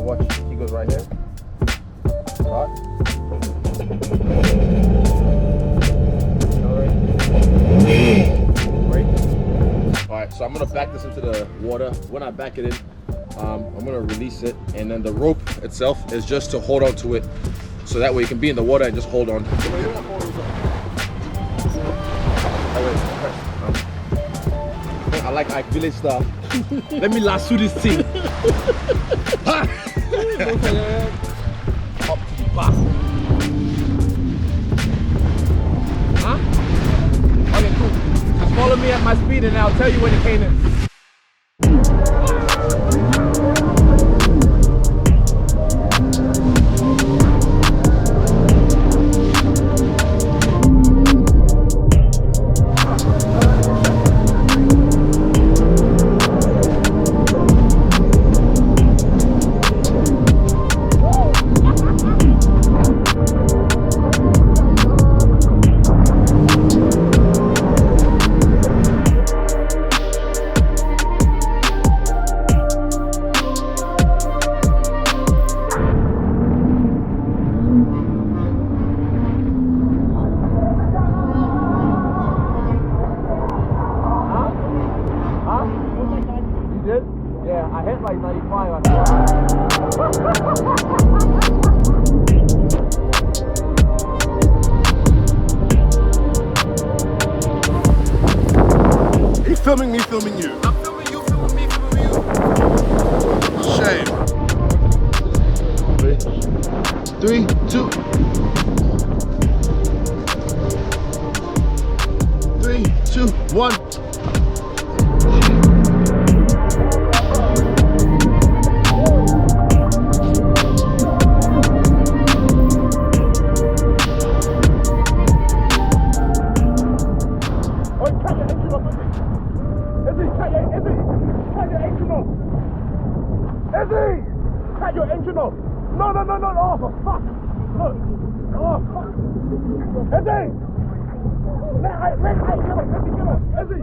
watch. He goes right here. Start. Right. Alright, so I'm gonna back this into the water. When I back it in, I'm gonna release it, and then the rope itself is just to hold on to it, so that way you can be in the water and just hold on. I like Ike Village style. Let me lasso this thing. Up to the back. Huh? Okay, cool. Just follow me at my speed and I'll tell you when the cane is. Yeah, I hit like 95 on that. Are you filming me, filming you? I'm filming you, filming me, filming you. Shame. 3, 2. 3, 2, 1. Cut your engine off! No, no, no, no, oh, for fuck! Look! Oh, fuck! Izzy! Let me get her! Izzy!